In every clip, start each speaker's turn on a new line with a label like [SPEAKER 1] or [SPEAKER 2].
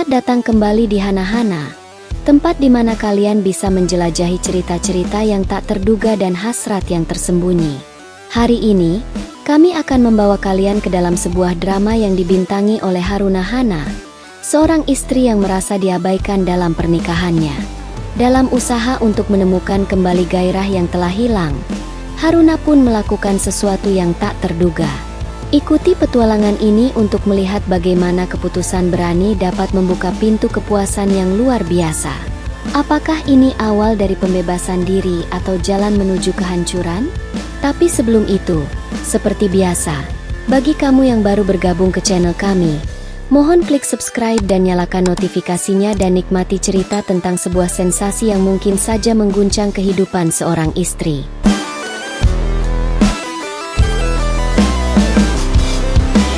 [SPEAKER 1] Selamat datang kembali di Hana-Hana, tempat di mana kalian bisa menjelajahi cerita-cerita yang tak terduga dan hasrat yang tersembunyi. Hari ini, kami akan membawa kalian ke dalam sebuah drama yang dibintangi oleh Haruna Hana, seorang istri yang merasa diabaikan dalam pernikahannya. Dalam usaha untuk menemukan kembali gairah yang telah hilang, Haruna pun melakukan sesuatu yang tak terduga. Ikuti petualangan ini untuk melihat bagaimana keputusan berani dapat membuka pintu kepuasan yang luar biasa. Apakah ini awal dari pembebasan diri atau jalan menuju kehancuran? Tapi sebelum itu, seperti biasa, bagi kamu yang baru bergabung ke channel kami, mohon klik subscribe dan nyalakan notifikasinya dan nikmati cerita tentang sebuah sensasi yang mungkin saja mengguncang kehidupan seorang istri.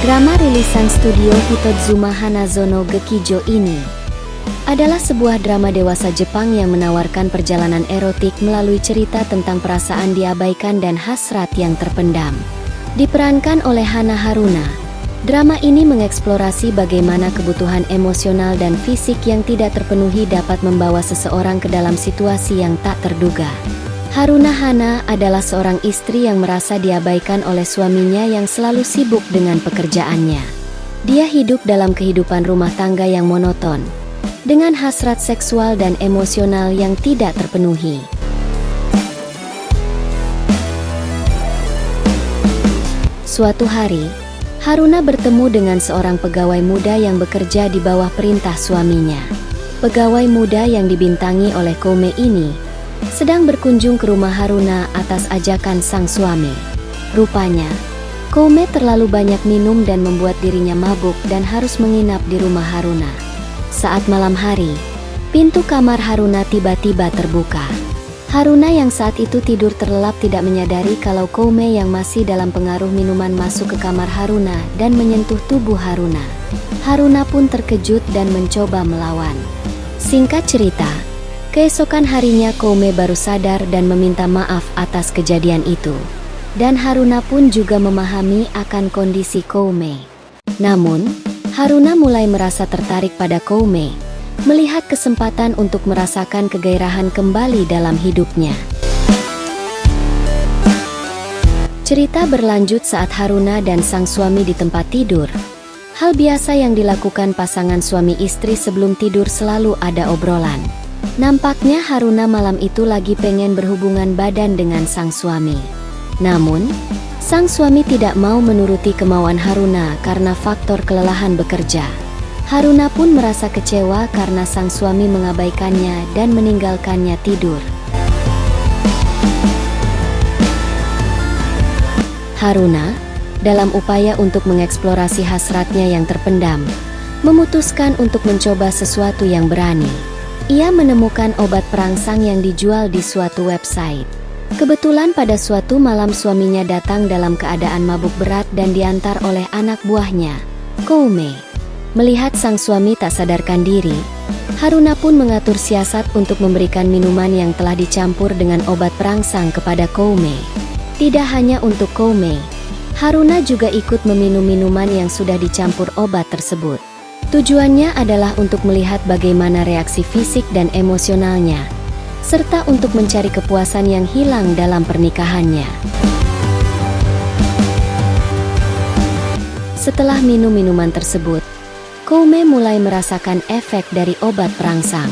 [SPEAKER 1] Drama rilisan studio Hitozuma Hanazono Gekijo ini adalah sebuah drama dewasa Jepang yang menawarkan perjalanan erotik melalui cerita tentang perasaan diabaikan dan hasrat yang terpendam. Diperankan oleh Hana Haruna, drama ini mengeksplorasi bagaimana kebutuhan emosional dan fisik yang tidak terpenuhi dapat membawa seseorang ke dalam situasi yang tak terduga. Haruna Hana adalah seorang istri yang merasa diabaikan oleh suaminya yang selalu sibuk dengan pekerjaannya. Dia hidup dalam kehidupan rumah tangga yang monoton, dengan hasrat seksual dan emosional yang tidak terpenuhi. Suatu hari, Haruna bertemu dengan seorang pegawai muda yang bekerja di bawah perintah suaminya. Pegawai muda yang dibintangi oleh Koume ini sedang berkunjung ke rumah Haruna atas ajakan sang suami. Rupanya, Koume terlalu banyak minum dan membuat dirinya mabuk dan harus menginap di rumah Haruna. Saat malam hari, pintu kamar Haruna tiba-tiba terbuka. Haruna yang saat itu tidur terlelap tidak menyadari kalau Koume yang masih dalam pengaruh minuman masuk ke kamar Haruna dan menyentuh tubuh Haruna. Haruna pun terkejut dan mencoba melawan. Singkat cerita, keesokan harinya Koume baru sadar dan meminta maaf atas kejadian itu. Dan Haruna pun juga memahami akan kondisi Koume. Namun, Haruna mulai merasa tertarik pada Koume, melihat kesempatan untuk merasakan kegairahan kembali dalam hidupnya. Cerita berlanjut saat Haruna dan sang suami di tempat tidur. Hal biasa yang dilakukan pasangan suami istri sebelum tidur selalu ada obrolan. Nampaknya Haruna malam itu lagi pengen berhubungan badan dengan sang suami. Namun, sang suami tidak mau menuruti kemauan Haruna karena faktor kelelahan bekerja. Haruna pun merasa kecewa karena sang suami mengabaikannya dan meninggalkannya tidur. Haruna, dalam upaya untuk mengeksplorasi hasratnya yang terpendam, memutuskan untuk mencoba sesuatu yang berani. Ia menemukan obat perangsang yang dijual di suatu website. Kebetulan pada suatu malam suaminya datang dalam keadaan mabuk berat dan diantar oleh anak buahnya, Koume. Melihat sang suami tak sadarkan diri, Haruna pun mengatur siasat untuk memberikan minuman yang telah dicampur dengan obat perangsang kepada Koume. Tidak hanya untuk Koume, Haruna juga ikut meminum minuman yang sudah dicampur obat tersebut. Tujuannya adalah untuk melihat bagaimana reaksi fisik dan emosionalnya, serta untuk mencari kepuasan yang hilang dalam pernikahannya. Setelah minum minuman tersebut, Koume mulai merasakan efek dari obat perangsang.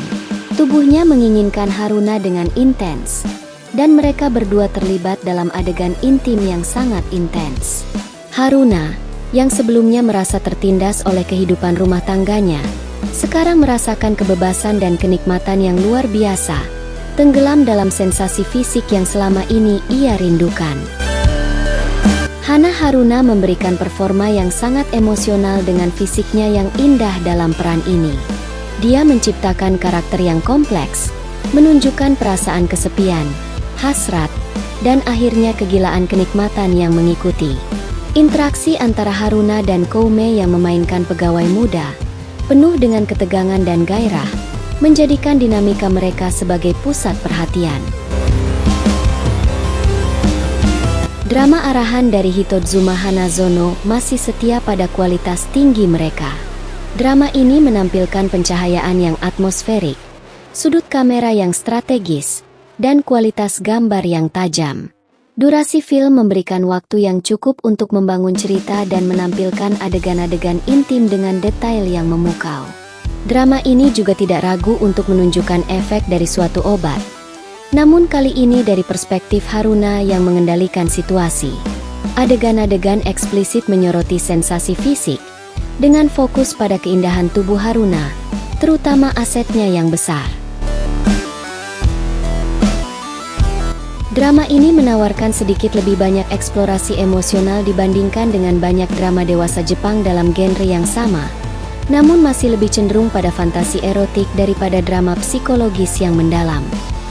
[SPEAKER 1] Tubuhnya menginginkan Haruna dengan intens, dan mereka berdua terlibat dalam adegan intim yang sangat intens. Haruna, yang sebelumnya merasa tertindas oleh kehidupan rumah tangganya, sekarang merasakan kebebasan dan kenikmatan yang luar biasa, tenggelam dalam sensasi fisik yang selama ini ia rindukan. Hana Haruna memberikan performa yang sangat emosional dengan fisiknya yang indah dalam peran ini. Dia menciptakan karakter yang kompleks, menunjukkan perasaan kesepian, hasrat, dan akhirnya kegilaan kenikmatan yang mengikuti. Interaksi antara Haruna dan Koume yang memainkan pegawai muda, penuh dengan ketegangan dan gairah, menjadikan dinamika mereka sebagai pusat perhatian. Drama arahan dari Hitozuma Hanazono masih setia pada kualitas tinggi mereka. Drama ini menampilkan pencahayaan yang atmosferik, sudut kamera yang strategis, dan kualitas gambar yang tajam. Durasi film memberikan waktu yang cukup untuk membangun cerita dan menampilkan adegan-adegan intim dengan detail yang memukau. Drama ini juga tidak ragu untuk menunjukkan efek dari suatu obat. Namun kali ini dari perspektif Haruna yang mengendalikan situasi. Adegan-adegan eksplisit menyoroti sensasi fisik, dengan fokus pada keindahan tubuh Haruna, terutama asetnya yang besar. Drama ini menawarkan sedikit lebih banyak eksplorasi emosional dibandingkan dengan banyak drama dewasa Jepang dalam genre yang sama, namun masih lebih cenderung pada fantasi erotik daripada drama psikologis yang mendalam.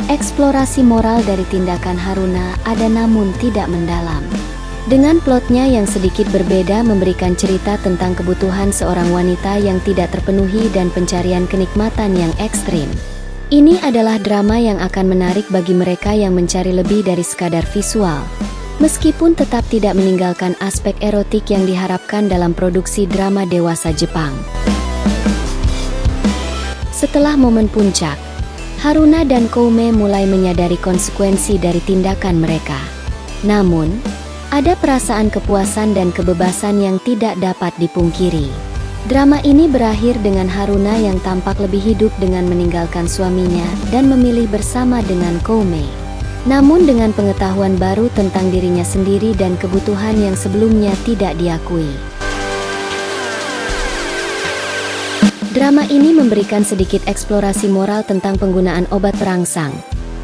[SPEAKER 1] Eksplorasi moral dari tindakan Haruna ada namun tidak mendalam. Dengan plotnya yang sedikit berbeda memberikan cerita tentang kebutuhan seorang wanita yang tidak terpenuhi dan pencarian kenikmatan yang ekstrim. Ini adalah drama yang akan menarik bagi mereka yang mencari lebih dari sekadar visual, meskipun tetap tidak meninggalkan aspek erotik yang diharapkan dalam produksi drama dewasa Jepang. Setelah momen puncak, Haruna dan Koume mulai menyadari konsekuensi dari tindakan mereka. Namun, ada perasaan kepuasan dan kebebasan yang tidak dapat dipungkiri. Drama ini berakhir dengan Haruna yang tampak lebih hidup dengan meninggalkan suaminya dan memilih bersama dengan Koume. Namun dengan pengetahuan baru tentang dirinya sendiri dan kebutuhan yang sebelumnya tidak diakui. Drama ini memberikan sedikit eksplorasi moral tentang penggunaan obat perangsang,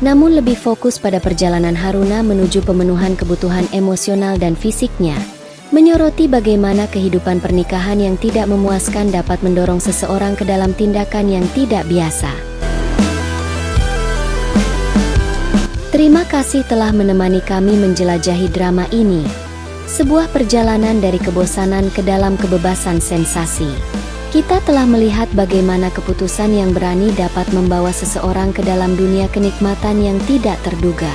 [SPEAKER 1] namun lebih fokus pada perjalanan Haruna menuju pemenuhan kebutuhan emosional dan fisiknya, menyoroti bagaimana kehidupan pernikahan yang tidak memuaskan dapat mendorong seseorang ke dalam tindakan yang tidak biasa. Terima kasih telah menemani kami menjelajahi drama ini, sebuah perjalanan dari kebosanan ke dalam kebebasan sensasi. Kita telah melihat bagaimana keputusan yang berani dapat membawa seseorang ke dalam dunia kenikmatan yang tidak terduga.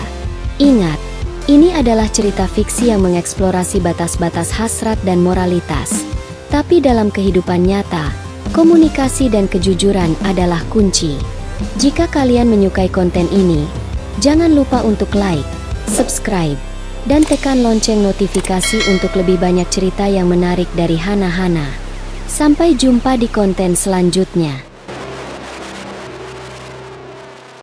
[SPEAKER 1] Ingat, ini adalah cerita fiksi yang mengeksplorasi batas-batas hasrat dan moralitas. Tapi dalam kehidupan nyata, komunikasi dan kejujuran adalah kunci. Jika kalian menyukai konten ini, jangan lupa untuk like, subscribe, dan tekan lonceng notifikasi untuk lebih banyak cerita yang menarik dari Hana-Hana. Sampai jumpa di konten selanjutnya.